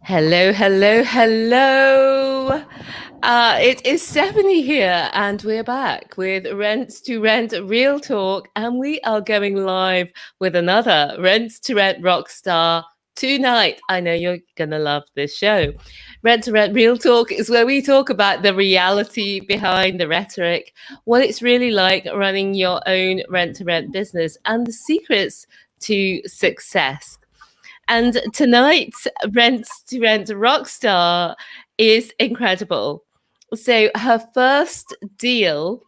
Hello, hello, hello. It is Stephanie here, and we're back with Rent to Rent Real Talk, and we are going live with another Rent to Rent Rockstar tonight. I know you're going to love this show. Rent to Rent Real Talk is where we talk about the reality behind the rhetoric, what it's really like running your own rent to rent business, and the secrets to success. And tonight's Rent to Rent Rockstar is incredible. So her first deal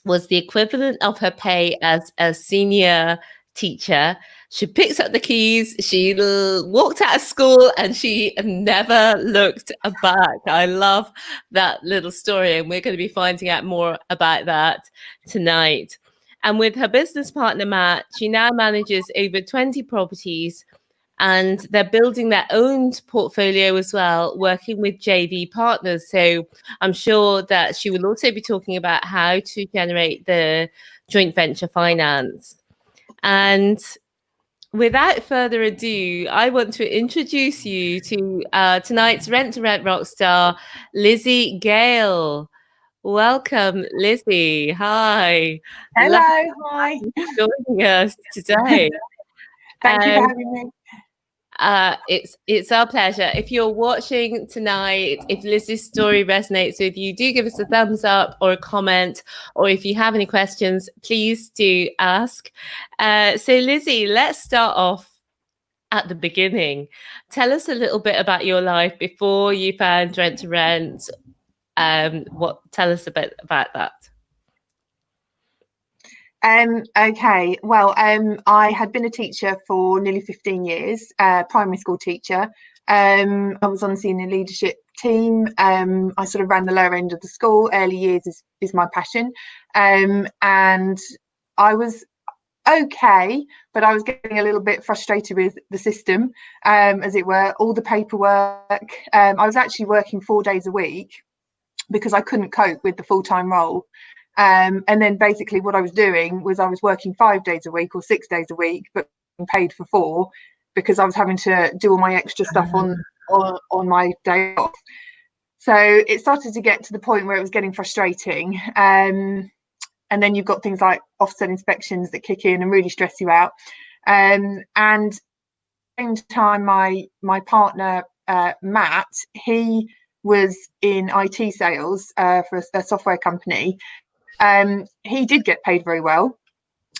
was the equivalent of her pay as a senior teacher. She picks up the keys, she walked out of school, and she never looked back. I love that little story, and we're going to be finding out more about that tonight. And with her business partner, Matt, she now manages over 20 properties, and they're building their own portfolio as well, working with JV partners. So I'm sure that she will also be talking about how to generate the joint venture finance. And without further ado, I want to introduce you to tonight's Rent to Rent Rockstar, Lizzie Gale. Welcome, Lizzie. Hi. Hello, hi. Joining us today. Thank you for having me. It's our pleasure. If you're watching tonight, if Lizzie's story resonates with you, do give us a thumbs up or a comment, or if you have any questions, please do ask. So Lizzie, let's start off at the beginning. Tell us a little bit about your life before you found Rent to Rent. Tell us a bit about that. Okay, well, I had been a teacher for nearly 15 years, primary school teacher. I was on the senior leadership team. I sort of ran the lower end of the school. Early years is my passion. And I was okay, but I was getting a little bit frustrated with the system, as it were, all the paperwork. I was actually working 4 days a week because I couldn't cope with the full-time role. And then basically what I was doing was I was working 5 days a week or 6 days a week, but being paid for 4 because I was having to do all my extra stuff on my day off. So it started to get to the point where it was getting frustrating. And then you've got things like offset inspections that kick in and really stress you out. And at the same time, my partner, Matt, he was in IT sales for a software company. He did get paid very well,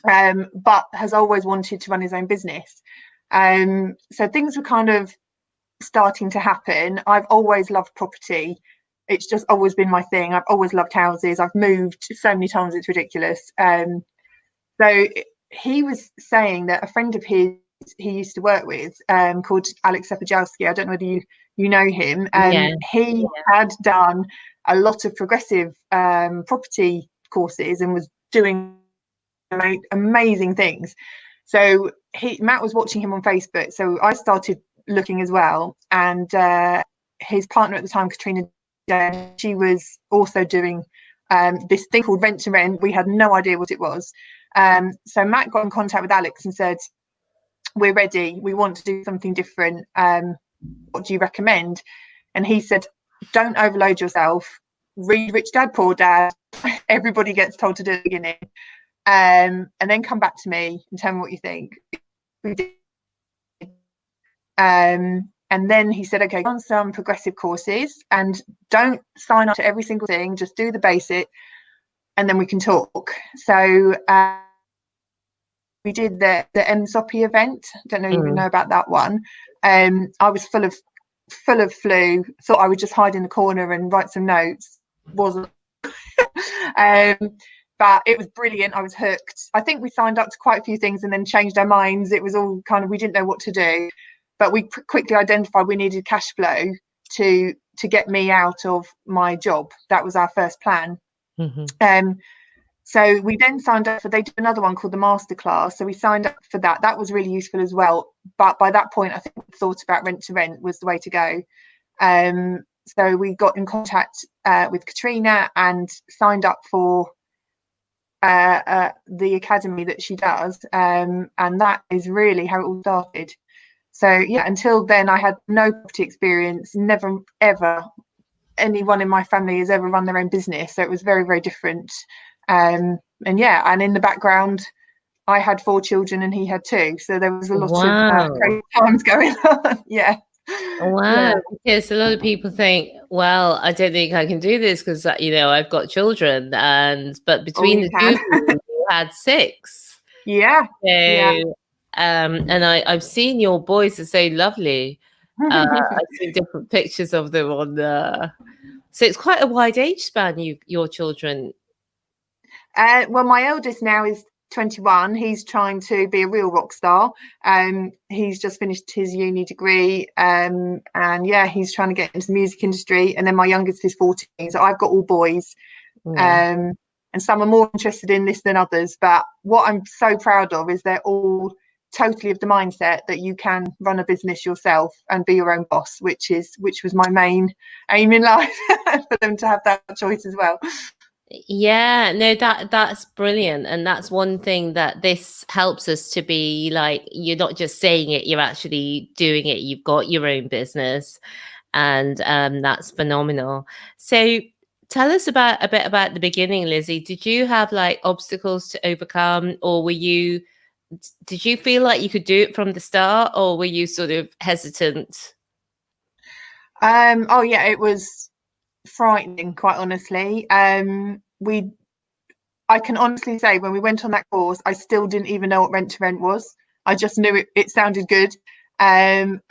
but has always wanted to run his own business. So things were kind of starting to happen. I've always loved property. It's just always been my thing. I've always loved houses. I've moved so many times, it's ridiculous. So he was saying that a friend of his he used to work with, called Alex Sepajowski, I don't know whether you know him. He had done a lot of progressive property courses and was doing amazing things. So Matt was watching him on Facebook, so I started looking as well. And his partner at the time, Katrina, she was also doing this thing called Rent to Rent. We had no idea what it was. So Matt got in contact with Alex and said, we're ready, we want to do something different, what do you recommend? And he said, don't overload yourself, read Rich Dad Poor Dad. Everybody gets told to do it at the beginning, and then come back to me and tell me what you think. We did. And then he said, okay, go on some progressive courses and don't sign up to every single thing, just do the basic and then we can talk. So we did the MSOPI event. Don't know if you know about that one. I was full of flu, thought I would just hide in the corner and write some notes. Wasn't. But it was brilliant. I was hooked. I think we signed up to quite a few things and then changed our minds. It was all kind of, we didn't know what to do, but we quickly identified we needed cash flow to get me out of my job. That was our first plan. So we then signed up they did another one called the Masterclass. So we signed up for that. That was really useful as well. But by that point, I think we thought about Rent to Rent was the way to go. So we got in contact with Katrina and signed up for the academy that she does. And that is really how it all started. So yeah, until then I had no property experience, never ever anyone in my family has ever run their own business, so it was very, very different. And yeah, and in the background I had 4 children and he had 2, so there was a lot of crazy times going on. Yeah. Wow, because a lot of people think, well, I don't think I can do this because I've got children, but between the two of you had 6. Yeah. So, and I've seen your boys are so lovely. I've seen different pictures of them on the. So it's quite a wide age span. Your children. Well, my eldest now is 21. He's trying to be a real rock star. He's just finished his uni degree, and yeah, he's trying to get into the music industry. And then my youngest is 14. So I've got all boys. Yeah. And some are more interested in this than others. But what I'm so proud of is they're all totally of the mindset that you can run a business yourself and be your own boss, which was my main aim in life, for them to have that choice as well. Yeah, no, that's brilliant. And that's one thing that this helps us to be like, you're not just saying it, you're actually doing it. You've got your own business, and that's phenomenal. So tell us a bit about the beginning, Lizzie. Did you have like obstacles to overcome, or did you feel like you could do it from the start, or were you sort of hesitant? Oh yeah, it was frightening, quite honestly. I can honestly say when we went on that course, I still didn't even know what rent to rent was. I just knew it sounded good. And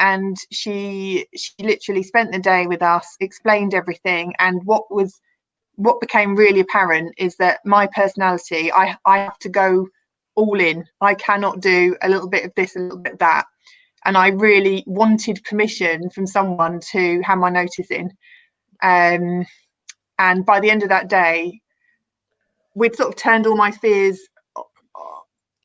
she literally spent the day with us, explained everything. And what became really apparent is that my personality, I have to go all in. I cannot do a little bit of this, a little bit of that. And I really wanted permission from someone to hand my notice in. And by the end of that day, we'd sort of turned all my fears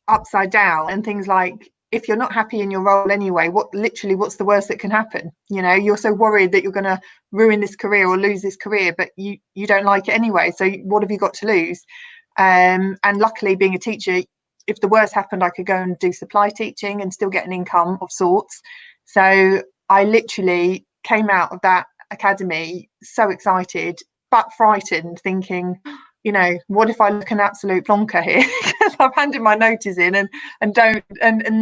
upside down, and things like, if you're not happy in your role anyway, what's the worst that can happen? You're so worried that you're going to ruin this career or lose this career, but you don't like it anyway. So what have you got to lose? And luckily, being a teacher, if the worst happened, I could go and do supply teaching and still get an income of sorts. So I literally came out of that academy so excited, but frightened, thinking, what if I look an absolute plonker here because I've handed my notice in and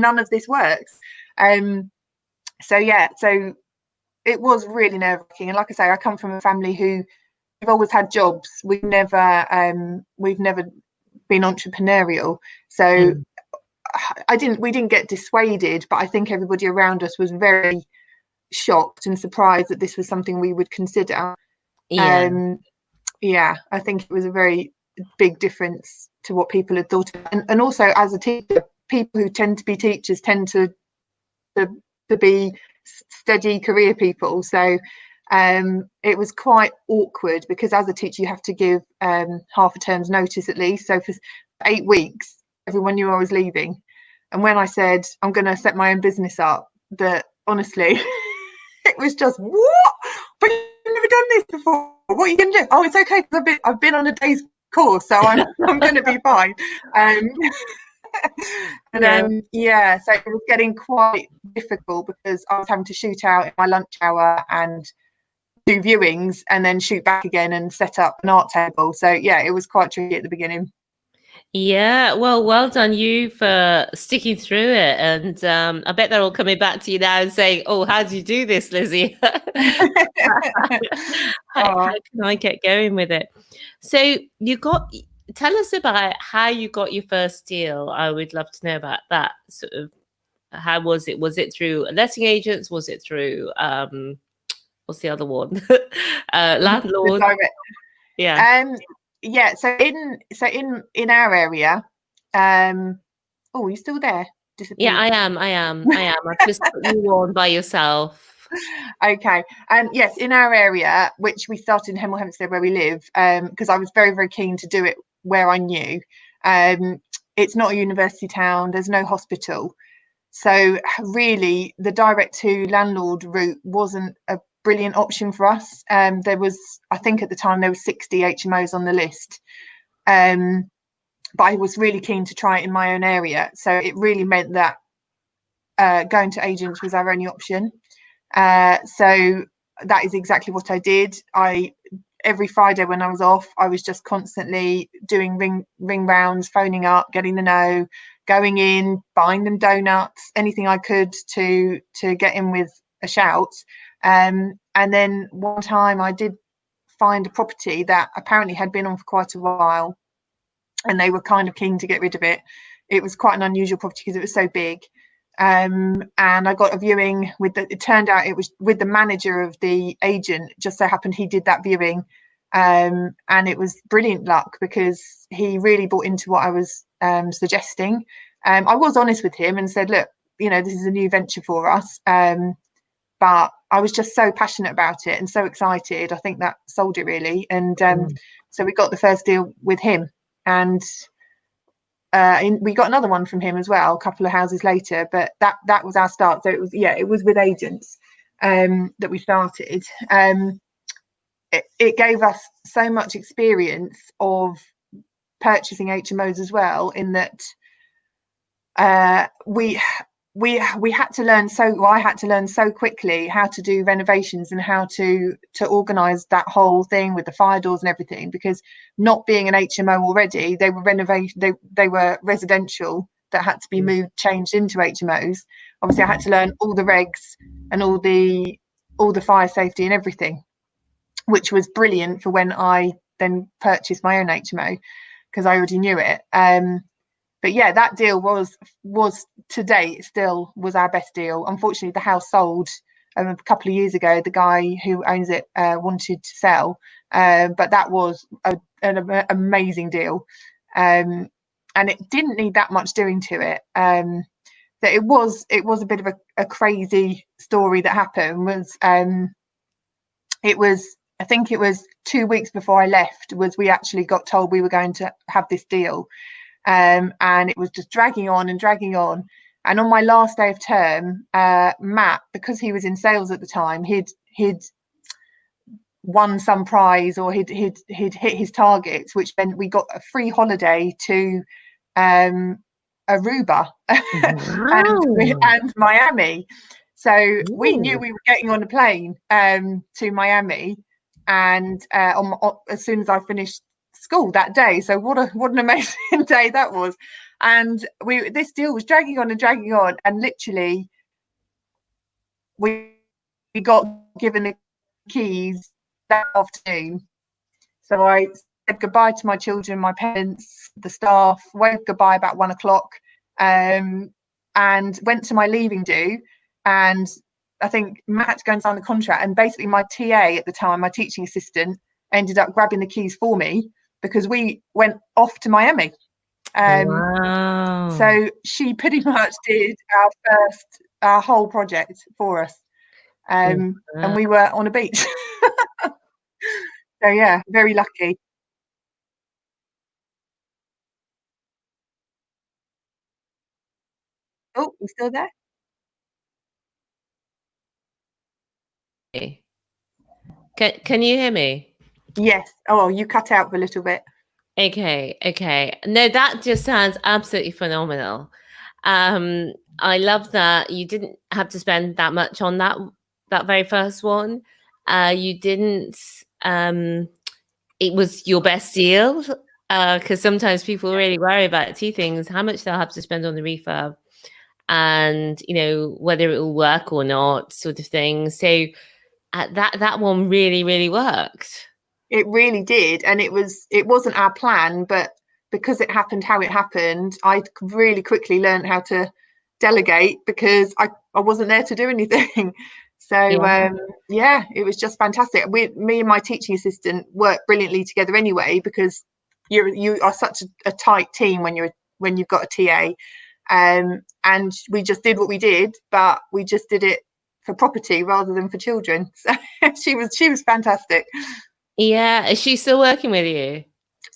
none of this works. So it was really nerve-wracking. And like I say, I come from a family who we've always had jobs. We've never been entrepreneurial. So we didn't get dissuaded, but I think everybody around us was very shocked and surprised that this was something we would consider. Yeah, I think it was a very big difference to what people had thought of. And also, as a teacher, people who tend to be teachers tend to be steady career people. So it was quite awkward because as a teacher, you have to give half a term's notice at least. So for 8 weeks, everyone knew I was leaving. And when I said, I'm going to set my own business up, that honestly, it was just, what? But you've never done this before. What are you going to do? Oh, it's okay because I've been on a day's course, so I'm going to be fine. Yeah, so it was getting quite difficult because I was having to shoot out in my lunch hour and do viewings and then shoot back again and set up an art table. So yeah, it was quite tricky at the beginning. Yeah, well done you for sticking through it. And I bet they're all coming back to you now and saying, oh, how do you do this, Lizzie? How can I get going with it? So tell us about how you got your first deal. I would love to know about that. Sort of, how was it? Was it through letting agents? Was it through, what's the other one? Landlord? Yeah. Yeah, so in our area, oh, are you still there? Yeah, I am. I've just put you on by yourself. Okay. Yes, in our area, which we started in Hemel Hempstead where we live, because I was very, very keen to do it where I knew. It's not a university town, there's no hospital. So really the direct to landlord route wasn't a brilliant option for us. There was, I think at the time, there were 60 HMOs on the list. But I was really keen to try it in my own area. So it really meant that going to agents was our only option. So that is exactly what I did. Every Friday when I was off, I was just constantly doing ring rounds, phoning up, getting the no, going in, buying them donuts, anything I could to get in with a shout. And then one time I did find a property that apparently had been on for quite a while, and they were kind of keen to get rid of it. It was quite an unusual property because it was so big. And I got a viewing it turned out it was with the manager of the agent. Just so happened he did that viewing, and it was brilliant luck because he really bought into what I was suggesting. I was honest with him and said, look, this is a new venture for us, but I was just so passionate about it and so excited. I think that sold it really. And so we got the first deal with him, and we got another one from him as well a couple of houses later, but that was our start. So it was with agents that we started. It gave us so much experience of purchasing HMOs as well, in that we had to learn I had to learn so quickly how to do renovations and how to organize that whole thing with the fire doors and everything, because not being an HMO already, they were residential that had to be changed into HMOs. Obviously I had to learn all the regs and all the fire safety and everything, which was brilliant for when I then purchased my own HMO because I already knew it. But yeah, that deal was to date still was our best deal. Unfortunately, the house sold a couple of years ago. The guy who owns it wanted to sell, but that was an amazing deal, and it didn't need that much doing to it. That it was a bit of a crazy story that happened. I think it was 2 weeks before I left we actually got told we were going to have this deal. And it was just dragging on. And on my last day of term, Matt, because he was in sales at the time, he'd won some prize, or he'd hit his targets, which meant we got a free holiday to Aruba and Miami. So we knew we were getting on a plane to Miami, and as soon as I finished school that day. So what an amazing day that was. And this deal was dragging on, and literally we got given the keys that afternoon. So I said goodbye to my children, my parents, the staff, waved goodbye about 1 o'clock, and went to my leaving do. And I think Matt had to go and sign the contract, and basically my TA at the time, my teaching assistant, ended up grabbing the keys for me because we went off to Miami. Wow. So she pretty much did our whole project for us. And we were on a beach. So yeah, very lucky. Oh, you still there? Can you hear me? Yes. Oh, you cut out for a little bit. Okay. No, that just sounds absolutely phenomenal. I love that you didn't have to spend that much on that very first one. You didn't. It was your best deal, because sometimes people really worry about two things: how much they'll have to spend on the refurb, and whether it will work or not, sort of thing. So that one really worked. It really did, and it wasn't our plan, but because it happened how it happened, I really quickly learned how to delegate because I wasn't there to do anything. So yeah, it was just fantastic. Me and my teaching assistant worked brilliantly together anyway, because you are such a tight team when you've got a TA, and we just did what we did, but we just did it for property rather than for children. So she was fantastic. Yeah, is she still working with you?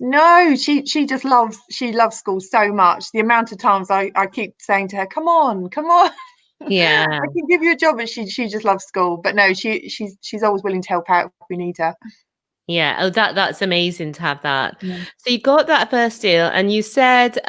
No, she just loves school so much. The amount of times I keep saying to her, come on. Yeah. I can give you a job, and she just loves school. But no, she's always willing to help out if we need her. Yeah. Oh, that's amazing to have that. Yeah. So you got that first deal, and you said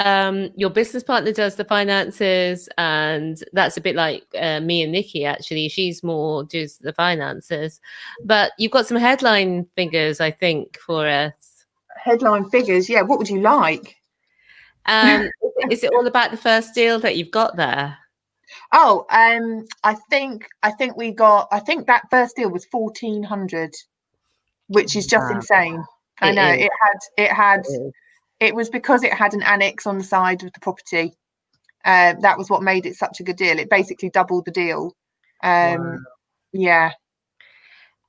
your business partner does the finances, and that's a bit like me and Nikki. Actually, she's more does the finances, but you've got some headline figures, I think, for us. Headline figures. Yeah. What would you like? Is it all about the first deal that you've got there? Oh, I think I think that first deal was 1,400, which is just Wow. insane. I It know is. It is. it was because it had an annex on the side of the property. That was what made it such a good deal. It basically doubled the deal. Wow. Yeah.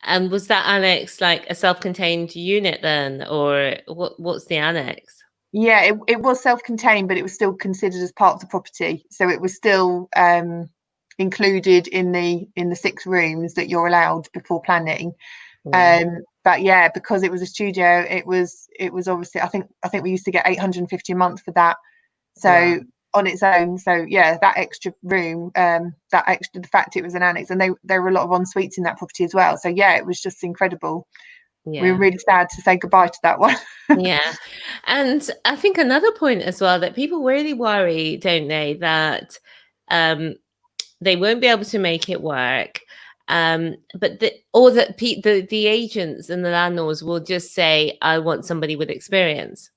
And was that annex like a self-contained unit then, or what's the annex? Yeah, it was self-contained, but it was still considered as part of the property. So it was still included in the 6 rooms that you're allowed before planning. Yeah. But yeah, because it was a studio, it was obviously I think we used to get 850 a month for that. Wow. So on its own, so yeah, that extra room, the fact it was an annex, and there were a lot of en suites in that property as well. So yeah, it was just incredible. We were Yeah. really sad to say goodbye to that one. Yeah. And I think another point as well that people really worry, don't they, that um they won't be able to make it work. But or that the agents and the landlords will just say, I want somebody with experience.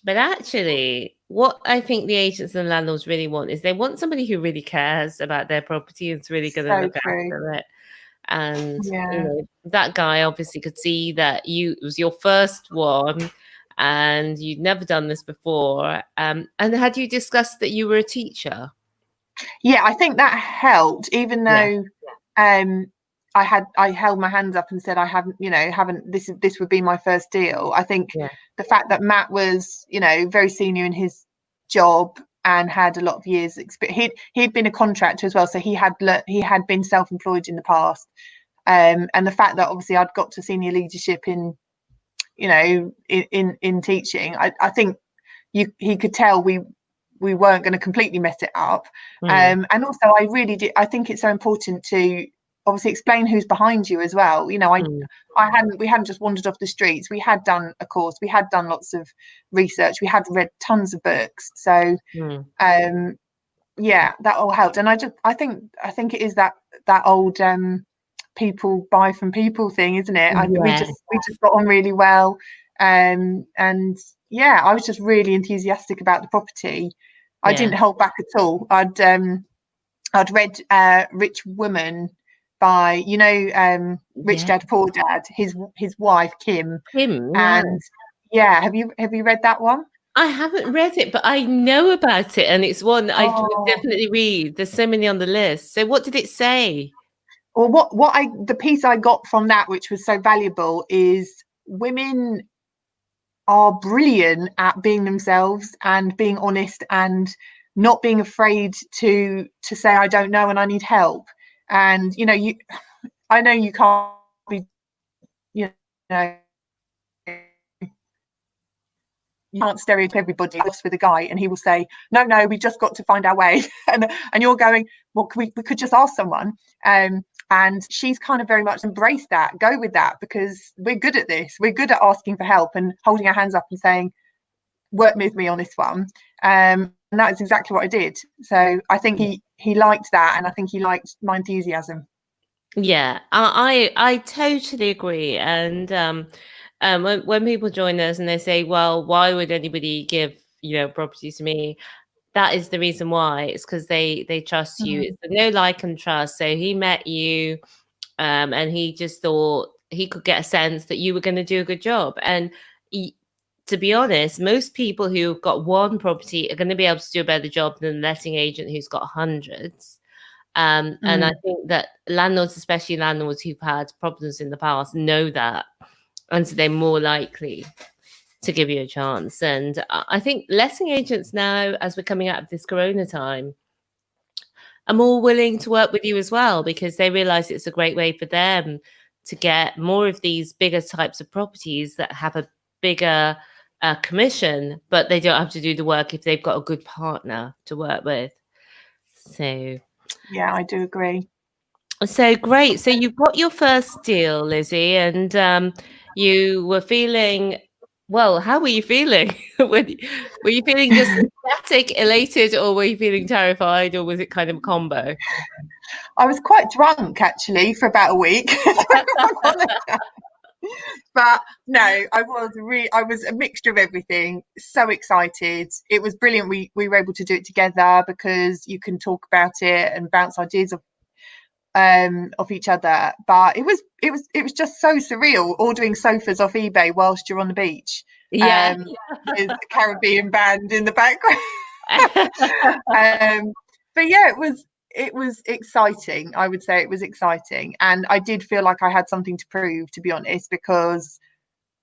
But actually, what I think the agents and landlords really want is they want somebody who really cares about their property and is really going to So look true. after it. And Yeah. that guy obviously could see that it was your first one and you'd never done this before. And had you discussed that you were a teacher? Yeah, I think that helped, even Yeah, though um I held my hands up and said I haven't this would be my first deal. I think yeah, the fact that Matt was, very senior in his job and had a lot of years experience. He'd been a contractor as well, so he had been self-employed in the past. And the fact that obviously I'd got to senior leadership in teaching, I think he could tell we weren't going to completely mess it up. mm, And also I really did, I think it's so important to obviously explain who's behind you as well. mm, We hadn't just wandered off the streets. We had done a course, we had done lots of research, we had read tons of books. So mm. um yeah, that all helped. And I think it is that old people buy from people thing, isn't it? Yeah, We just got on really well. And yeah, I was just really enthusiastic about the property. I yeah, didn't hold back at all. I'd read Rich Woman by Rich yeah. Dad Poor Dad, his wife Kim. Him, yeah. And yeah, have you read that one? I haven't read it, but I know about it, and it's one I would Oh, definitely read. There's so many on the list. So, what did it say? well, the piece I got from that, which was so valuable, is women are brilliant at being themselves and being honest and not being afraid to say I don't know and I need help. And I know you can't be, you know you can't stereotype everybody else with a guy and he will say no, we just got to find our way. And you're going, well, we could just ask someone. And she's kind of very much embraced that, go with that, because we're good at this, we're good at asking for help and holding our hands up and saying work with me on this one. And that is exactly what I did. So I think he liked that, and I think he liked my enthusiasm. Yeah, I totally agree. And when people join us and they say, "Well, why would anybody give property to me?" That is the reason why. It's because they trust you. Mm. It's the know, like, and trust. So he met you, and he just thought he could get a sense that you were going to do a good job. And to be honest, most people who've got one property are going to be able to do a better job than a letting agent who's got hundreds. And I Mm. think that landlords, especially landlords who've had problems in the past, know that. And so they're more likely to give you a chance. And I think letting agents now, as we're coming out of this corona time, are more willing to work with you as well because they realize it's a great way for them to get more of these bigger types of properties that have a bigger commission, but they don't have to do the work if they've got a good partner to work with. So Yeah, I do agree. So great. So you've got your first deal, Lizzie, and you were feeling, well, how were you feeling? Were you feeling just ecstatic, elated, or were you feeling terrified, or was it kind of a combo? I was quite drunk actually for about a week. But no, I was a mixture of everything. So excited. It was brilliant. We were able to do it together because you can talk about it and bounce ideas off each other. But it was just so surreal ordering sofas off eBay whilst you're on the beach. Yeah. With a Caribbean band in the background. But yeah, it was exciting. I would say it was exciting, and I did feel like I had something to prove, to be honest, because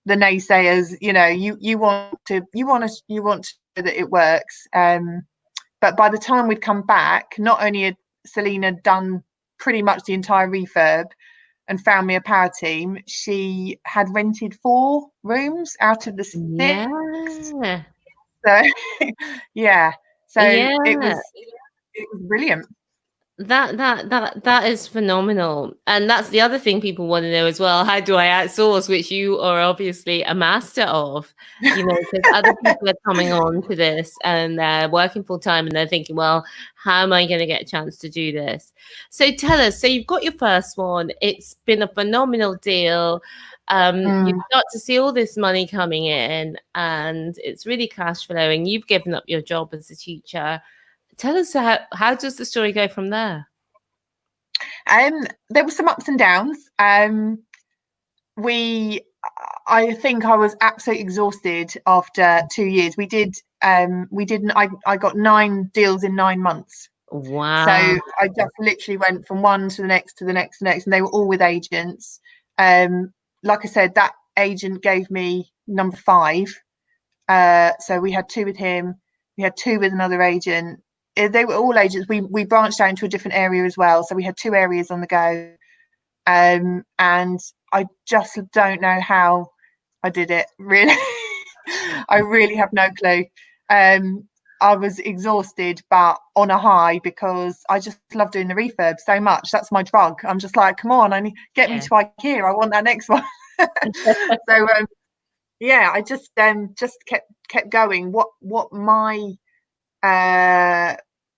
the naysayers, you want to show that it works. But by the time we'd come back, not only had Selena done pretty much the entire refurb and found me a power team, she had rented 4 rooms out of the 6. Yeah. So yeah, so Yeah. it was brilliant. That is phenomenal. And that's the other thing people want to know as well. How do I outsource? Which you are obviously a master of, because other people are coming on to this and they're working full time and they're thinking, well, how am I going to get a chance to do this? So tell us, so you've got your first one. It's been a phenomenal deal. You start to see all this money coming in and it's really cash flowing. You've given up your job as a teacher. Tell us how does the story go from there? There were some ups and downs. I think I was absolutely exhausted after 2 years. I got 9 deals in 9 months. So Wow. I just literally went from one to the next to the next to the next, and they were all with agents. Like I said, that agent gave me number 5. So we had 2 with him. We had 2 with another agent. They were all agents. We branched out into a different area as well. So we had 2 areas on the go. And I just don't know how I did it, really. I really have no clue. I was exhausted, but on a high because I just love doing the refurb so much. That's my drug. I'm just like, come on, get me to IKEA. I want that next one. So yeah, I just kept going. What my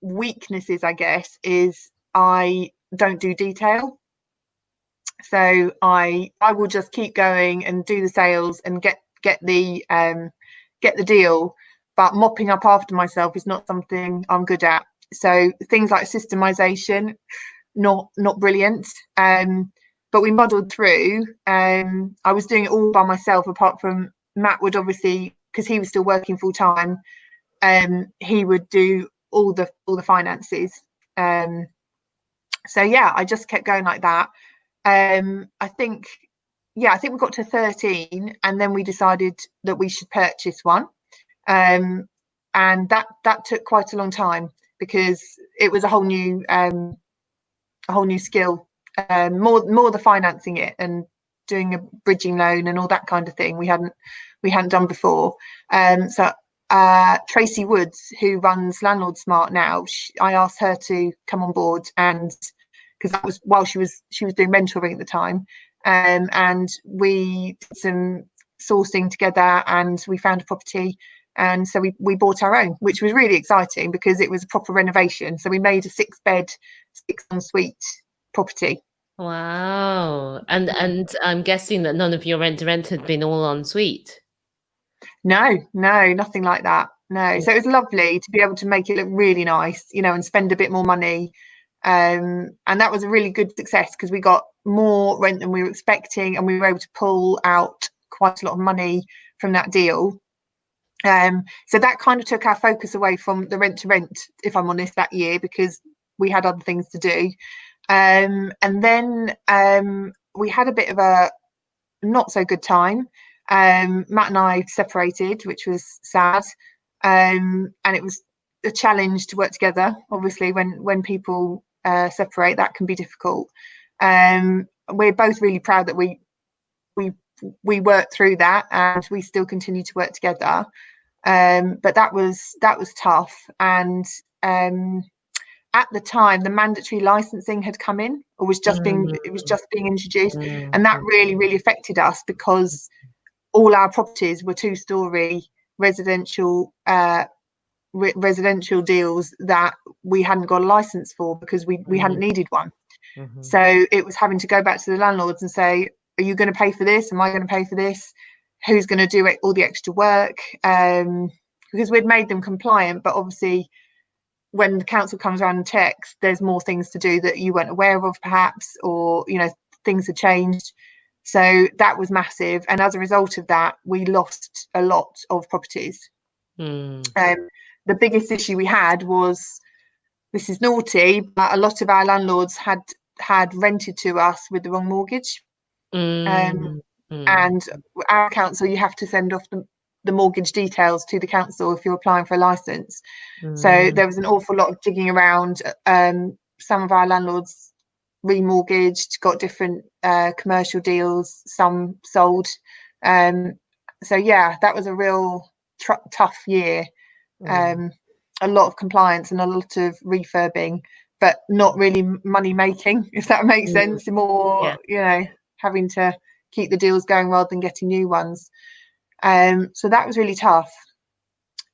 weaknesses, I guess, is I don't do detail. So I will just keep going and do the sales and get the deal, but mopping up after myself is not something I'm good at. So things like systemization, not brilliant. But we muddled through. I was doing it all by myself, apart from Matt would obviously, because he was still working full time, he would do all the finances. So yeah, I just kept going like that. I think we got to 13 and then we decided that we should purchase one. And that took quite a long time because it was a whole new skill. More the financing it and doing a bridging loan and all that kind of thing we hadn't done before. So Tracy Woods, who runs Landlord Smart now, I asked her to come on board, and because that was while she was doing mentoring at the time, and we did some sourcing together and we found a property, and so we bought our own, which was really exciting because it was a proper renovation. So we made a 6-bed 6-ensuite property. Wow. And I'm guessing that none of your rent had been all en suite. No, nothing like that. No. So it was lovely to be able to make it look really nice, and spend a bit more money. And that was a really good success because we got more rent than we were expecting, and we were able to pull out quite a lot of money from that deal. So that kind of took our focus away from the rent to rent, if I'm honest, that year, because we had other things to do. And then we had a bit of a not so good time. Matt and I separated, which was sad. And it was a challenge to work together. Obviously, when people separate, that can be difficult. We're both really proud that we worked through that and we still continue to work together. But that was tough. And at the time the mandatory licensing had come in, or was just being introduced, and that really affected us, because all our properties were 2-story residential residential deals that we hadn't got a license for, because we hadn't needed one. So it was having to go back to the landlords and say, are you going to pay for this? Am I going to pay for this? Who's going to do it, all the extra work? Because we'd made them compliant, but obviously when the council comes around and checks, there's more things to do that you weren't aware of, perhaps, or things had changed. So that was massive, and as a result of that, we lost a lot of properties. The biggest issue we had was, this is naughty, but a lot of our landlords had rented to us with the wrong mortgage. And our council, you have to send off the mortgage details to the council if you're applying for a license. So there was an awful lot of digging around. Some of our landlords remortgaged, got different commercial deals, some sold. So yeah, that was a real tough year. A lot of compliance and a lot of refurbing, but not really money making, if that makes sense. More, having to keep the deals going rather than getting new ones. So that was really tough,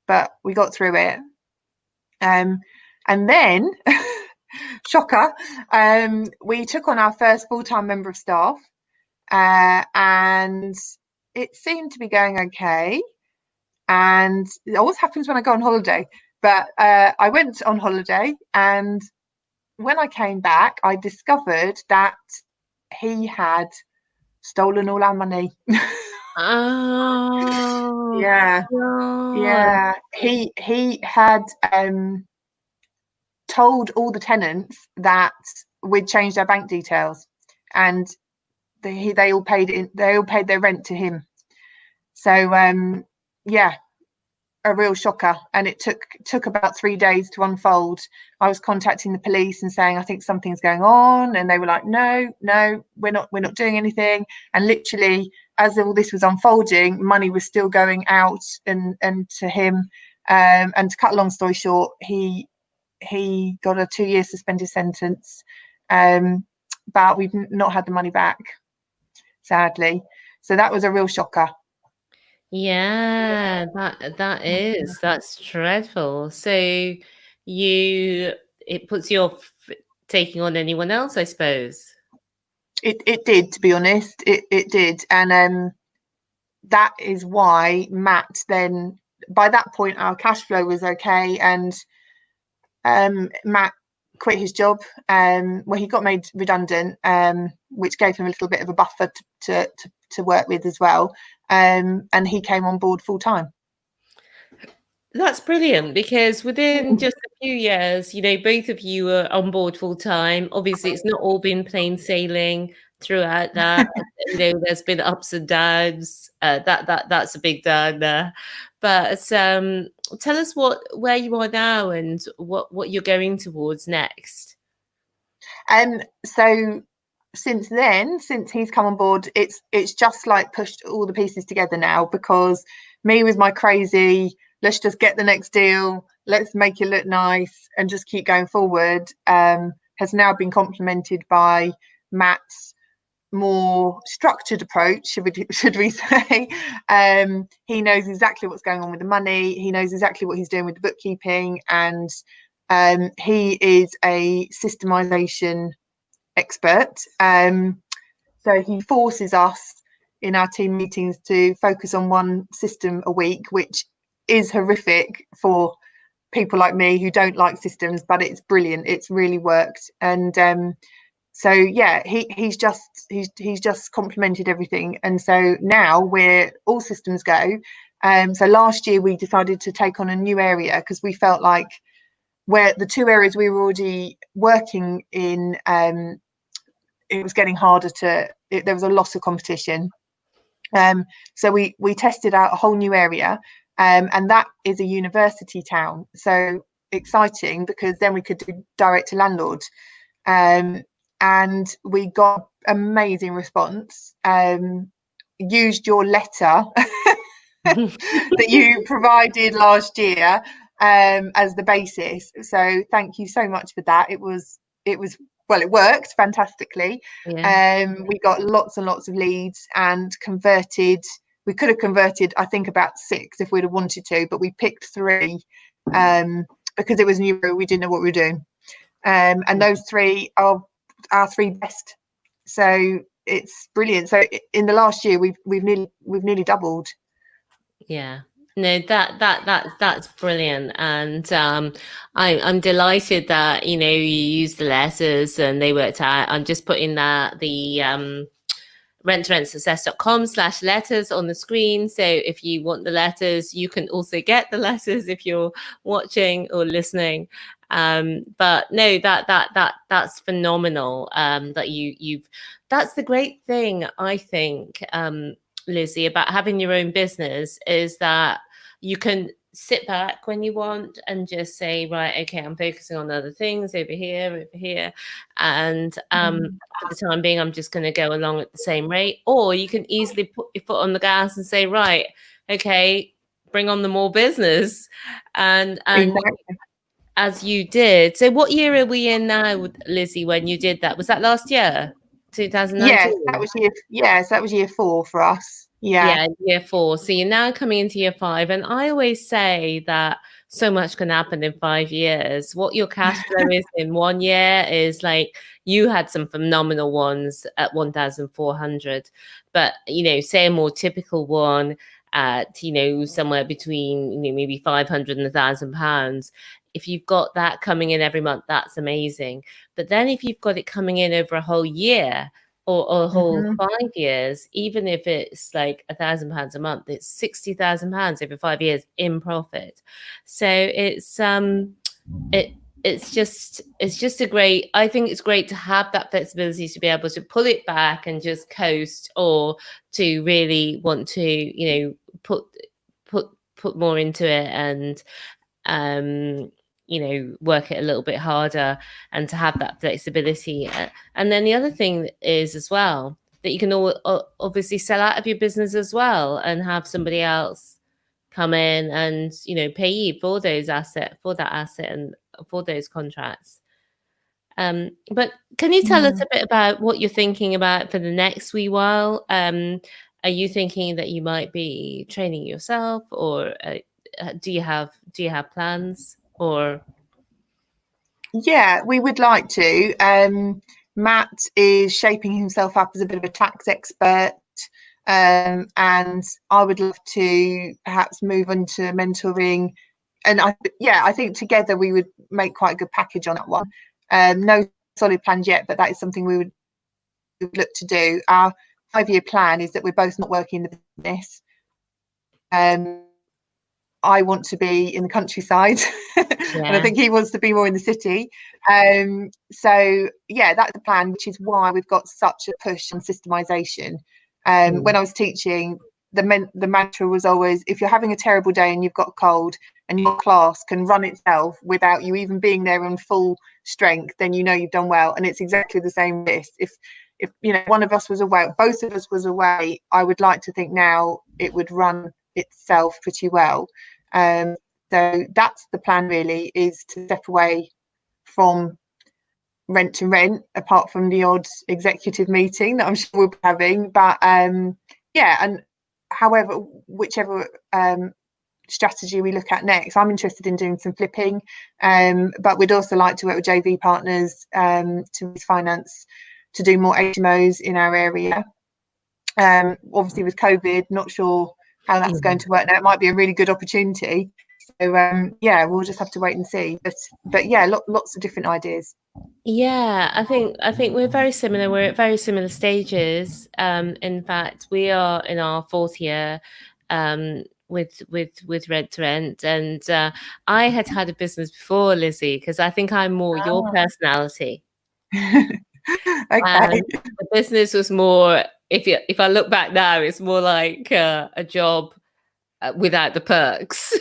but we got through it. And then, shocker, we took on our first full-time member of staff, and it seemed to be going okay. And it always happens when I go on holiday, but I went on holiday, and when I came back, I discovered that he had stolen all our money. Oh, yeah. God. Yeah. He had told all the tenants that we'd changed our bank details, and they all paid their rent to him. So yeah, a real shocker, and it took about 3 days to unfold. I was contacting the police and saying, I think something's going on, and they were like, no, we're not doing anything. And literally, as all this was unfolding, money was still going out and to him. And to cut a long story short, he got a 2-year suspended sentence, but we've not had the money back, sadly. So that was a real shocker. Yeah, that's dreadful. So it puts you off taking on anyone else, I suppose. It did, to be honest. It did. And that is why Matt then, by that point, our cash flow was okay, and Matt quit his job. Well, he got made redundant, which gave him a little bit of a buffer to work with as well. And he came on board full time. That's brilliant, because within just a few years, both of you are on board full time. Obviously, it's not all been plain sailing throughout that. There's been ups and downs. That's a big down there. But tell us where you are now and what you're going towards next. So since he's come on board, it's just like pushed all the pieces together now, because me with my crazy, let's just get the next deal, let's make it look nice and just keep going forward, has now been complemented by Matt's more structured approach, should we say. He knows exactly what's going on with the money, he knows exactly what he's doing with the bookkeeping, and he is a systemization expert. So he forces us in our team meetings to focus on one system a week, which is horrific for people like me who don't like systems, but it's brilliant. It's really worked. And so yeah, he's just complemented everything, and so now we're all systems go. So last year we decided to take on a new area, because we felt like where the 2 areas we were already working in, it was getting harder there was a lot of competition. So we tested out a whole new area, and that is a university town. So exciting, because then we could do direct to landlord. And we got amazing response. Used your letter that you provided last year, as the basis. So thank you so much for that. Well, it worked fantastically. Yeah. We got lots and lots of leads and converted. We could have converted, I think, about 6 if we'd have wanted to, but we picked 3 because it was new. We didn't know what we were doing. And those 3 are our 3 best. So it's brilliant. So in the last year, we've nearly doubled. Yeah. No, that's brilliant, and I'm delighted that you used the letters and they worked out. I'm just putting the rent2rentsuccess.com/letters on the screen. So if you want the letters, you can also get the letters if you're watching or listening. But no, that's phenomenal. That you've that's the great thing, I think, Lizzie, about having your own business is that you can sit back when you want and just say, right, okay, I'm focusing on other things over here. And for the time being, I'm just going to go along at the same rate. Or you can easily put your foot on the gas and say, right, okay, bring on the more business. And Exactly. as you did. So what year are we in now, Lizzie, when you did that? Was that last year? 2019? Yes, that was year 4 for us. Yeah. Yeah, year 4. So you're now coming into year 5. And I always say that so much can happen in 5 years. What your cash flow is in 1 year is like you had some phenomenal ones at 1,400. But, say a more typical one at, somewhere between, maybe 500 and £1,000. If you've got that coming in every month, that's amazing. But then if you've got it coming in over a whole year, or a whole 5 years, even if it's like £1,000 a month, it's £60,000 over 5 years in profit. So it's just a great. I think it's great to have that flexibility to be able to pull it back and just coast, or to really want to put more into it and work it a little bit harder, and to have that flexibility. And then the other thing is as well that you can obviously sell out of your business as well and have somebody else come in and pay you for that asset and for those contracts. But can you tell us a bit about what you're thinking about for the next wee while? Are you thinking that you might be training yourself, or do you have plans? Or Yeah, we would like to. Matt is shaping himself up as a bit of a tax expert, and I would love to perhaps move into mentoring. And I think together we would make quite a good package on that one. No solid plans yet, but that is something we would look to do. Our 5-year plan is that we're both not working in the business. I want to be in the countryside, and I think he wants to be more in the city. So yeah, that's the plan, which is why we've got such a push on systemization. When I was teaching, the mantra was always, if you're having a terrible day and you've got a cold and your class can run itself without you even being there in full strength, then you've done well. And it's exactly the same with this. If one of us was away, both of us was away, I would like to think now it would run itself pretty well. So that's the plan, really, is to step away from Rent to Rent, apart from the odd executive meeting that I'm sure we'll be having. But yeah, and whichever strategy we look at next, I'm interested in doing some flipping, but we'd also like to work with JV partners to finance to do more HMOs in our area. Obviously with COVID, not sure how that's going to work now. It might be a really good opportunity. So yeah, we'll just have to wait and see. But yeah, lots of different ideas. Yeah, I think we're very similar. We're at very similar stages. In fact, we are in our 4th year with Rent to Rent, and I had a business before, Lizzie, because I think I'm more your personality. Okay. The business was more. If I look back now, it's more like a job without the perks,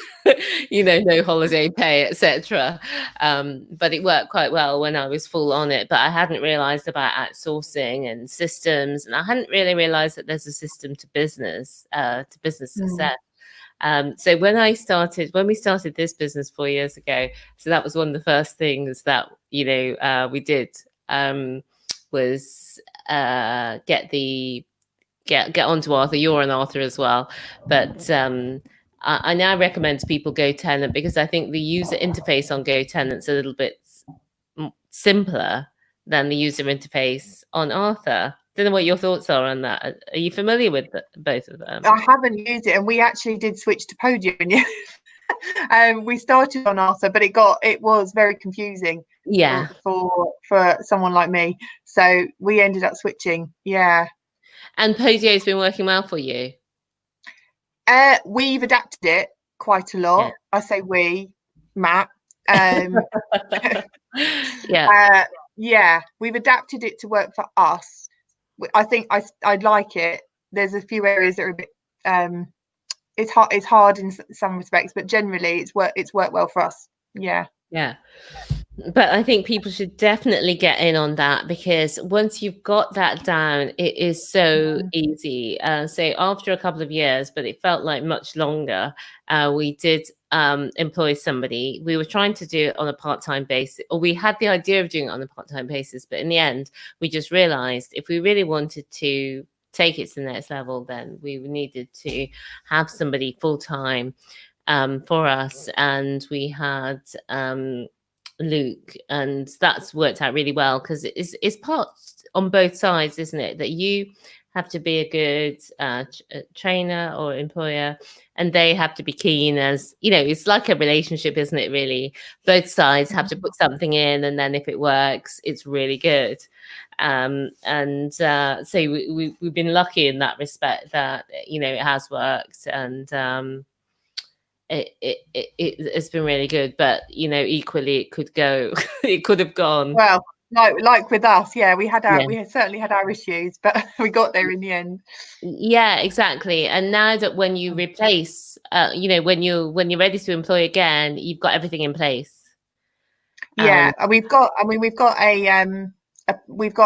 no holiday pay, etc. But it worked quite well when I was full on it. But I hadn't realized about outsourcing and systems, and I hadn't really realized that there's a system to business success. So when we started this business 4 years ago, so that was one of the first things that we did, was get onto Arthur. You're an author as well, but I now recommend to people GoTenant, because I think the user interface on GoTenant's a little bit simpler than the user interface on Arthur. Don't know what your thoughts are on that. Are you familiar with both of them? I haven't used it, and we actually did switch to Podium. We started on Arthur, but it was very confusing. Yeah. For someone like me, so we ended up switching. Yeah. And Podio's been working well for you? We've adapted it quite a lot. Yeah. I say we, Matt. Yeah, we've adapted it to work for us. I think I'd like it. There's a few areas that are a bit it's hard in some respects, but generally it's worked well for us. Yeah. But I think people should definitely get in on that, because once you've got that down, it is so easy. So after a couple of years, but it felt like much longer, we did employ somebody. We were trying to do it on a part-time basis, or we had the idea of doing it on a part-time basis, but in the end, we just realized if we really wanted to take it to the next level, then we needed to have somebody full-time for us. And we had Luke, and that's worked out really well, because it's part on both sides, isn't it, that you have to be a good trainer or employer, and they have to be keen, as it's like a relationship, isn't it, really? Both sides have to put something in, and then if it works, it's really good. So we've been lucky in that respect, that it has worked, and it's been really good. But equally it could go it could have gone well, like with us. Yeah, we certainly had our issues, but we got there in the end. Yeah, exactly. And now that when you replace when you're ready to employ again, you've got everything in place. Yeah, we've got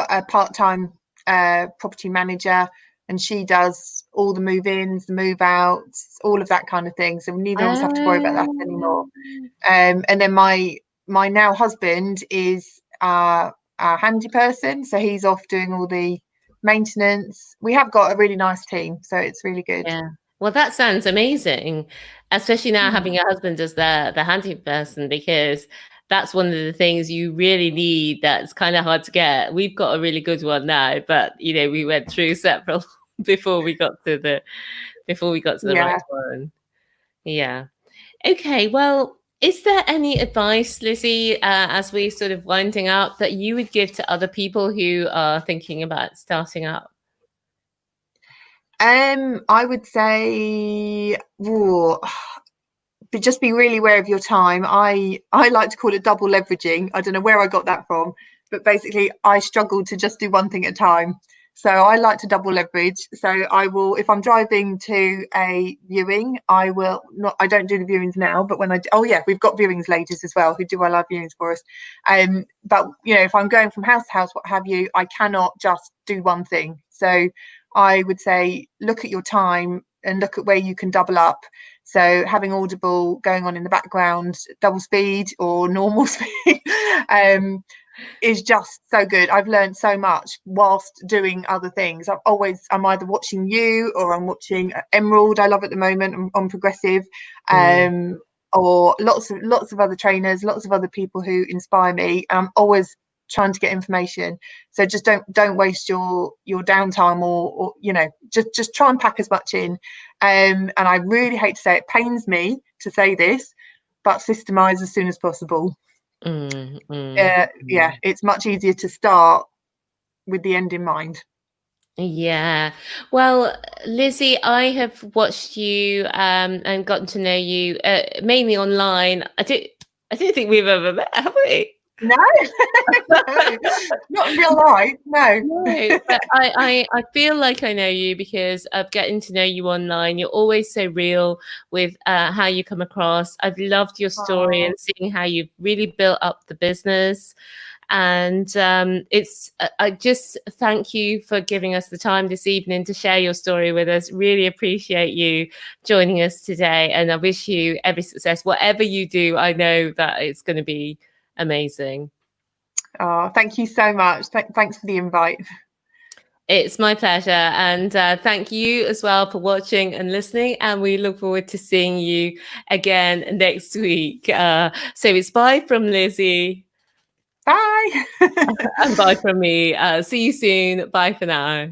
a part-time property manager, and she does all the move-ins, the move-outs, all of that kind of thing. So neither of us have to worry about that anymore. And then my now husband is our handy person, so he's off doing all the maintenance. We have got a really nice team, so it's really good. Yeah. Well, that sounds amazing, especially now having your husband as the handy person, because that's one of the things you really need. That's kind of hard to get. We've got a really good one now, but we went through several before we got to the right one. Yeah. Okay. Well, is there any advice, Lizzie, as we sort of winding up, that you would give to other people who are thinking about starting up? I would say, just be really aware of your time. I like to call it double leveraging. I don't know where I got that from, but basically I struggle to just do one thing at a time. So I like to double leverage. So I will, if I'm driving to a viewing, I don't do the viewings now, but when we've got viewings ladies as well who do our live viewings for us. But if I'm going from house to house, what have you, I cannot just do one thing. So I would say, look at your time and look at where you can double up. So having Audible going on in the background, double speed or normal speed, is just so good. I've learned so much whilst doing other things. I'm either watching you or I'm watching Emerald. I love at the moment on Progressive, or lots of other trainers, lots of other people who inspire me. I'm always trying to get information. So just don't waste your downtime, or just try and pack as much in. And I really hate to say it, pains me to say this, but systemize as soon as possible. It's much easier to start with the end in mind. Yeah. Well, Lizzie, I have watched you and gotten to know you mainly online. I don't think we've ever met, have we? No, no, not in real life. No. But I feel like I know you because of getting to know you online. You're always so real with how you come across. I've loved your story and seeing how you've really built up the business. And I just thank you for giving us the time this evening to share your story with us. Really appreciate you joining us today. And I wish you every success. Whatever you do, I know that it's going to be amazing. Oh, thank you so much. Thanks for the invite. It's my pleasure. And thank you as well for watching and listening. And we look forward to seeing you again next week. So it's bye from Lizzie. Bye. And bye from me. See you soon. Bye for now.